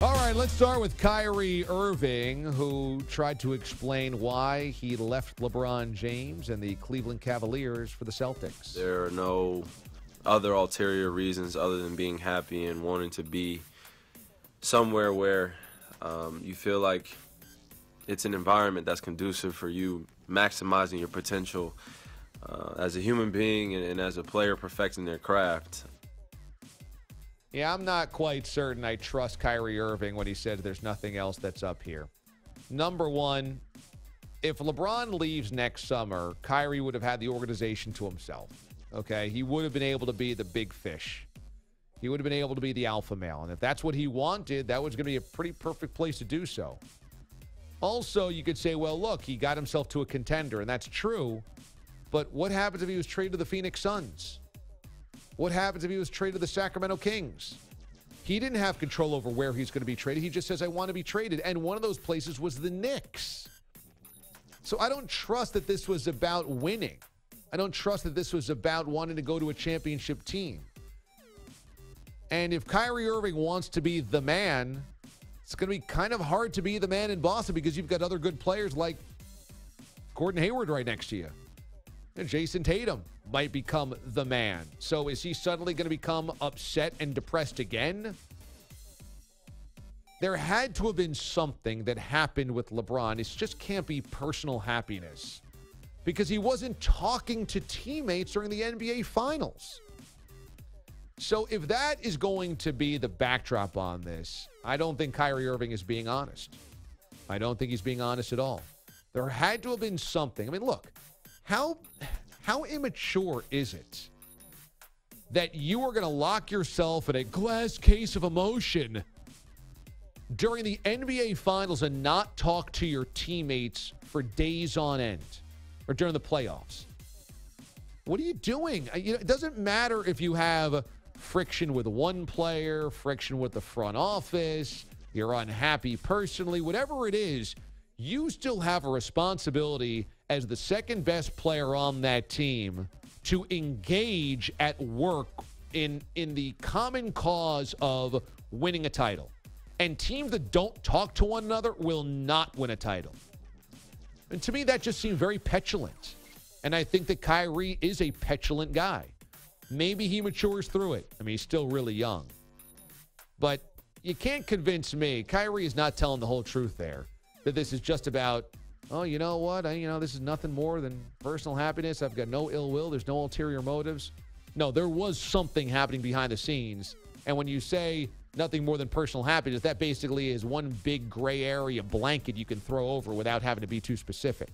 All right, let's start with Kyrie Irving, who tried to explain why he left LeBron James and the Cleveland Cavaliers for the Celtics. There are no other ulterior reasons other than being happy and wanting to be somewhere where you feel like it's an environment that's conducive for you maximizing your potential as a human being and as a player perfecting their craft. Yeah, I'm not quite certain I trust Kyrie Irving when he says there's nothing else that's up here. Number one, if LeBron leaves next summer, Kyrie would have had the organization to himself. Okay? He would have been able to be the big fish. He would have been able to be the alpha male. And if that's what he wanted, that was going to be a pretty perfect place to do so. Also, you could say, well, look, he got himself to a contender, and that's true. But what happens if he was traded to the Phoenix Suns? What happens if he was traded to the Sacramento Kings? He didn't have control over where he's going to be traded. He just says, I want to be traded. And one of those places was the Knicks. So I don't trust that this was about winning. I don't trust that this was about wanting to go to a championship team. And if Kyrie Irving wants to be the man, it's going to be kind of hard to be the man in Boston because you've got other good players like Gordon Hayward right next to you. And Jason Tatum might become the man. So is he suddenly going to become upset and depressed again? There had to have been something that happened with LeBron. It just can't be personal happiness because he wasn't talking to teammates during the NBA Finals. So if that is going to be the backdrop on this, I don't think Kyrie Irving is being honest. I don't think he's being honest at all. There had to have been something. I mean, look. How immature is it that you are going to lock yourself in a glass case of emotion during the NBA Finals and not talk to your teammates for days on end or during the playoffs? What are you doing? It doesn't matter if you have friction with one player, friction with the front office, you're unhappy personally, whatever it is, you still have a responsibility as the second best player on that team to engage at work in the common cause of winning a title. And teams that don't talk to one another will not win a title. And to me, that just seemed very petulant. And I think that Kyrie is a petulant guy. Maybe he matures through it. I mean, he's still really young. But you can't convince me. Kyrie is not telling the whole truth there. That this is just about, oh, you know what? This is nothing more than personal happiness. I've got no ill will. There's no ulterior motives. No, there was something happening behind the scenes. And when you say nothing more than personal happiness, that basically is one big gray area blanket you can throw over without having to be too specific.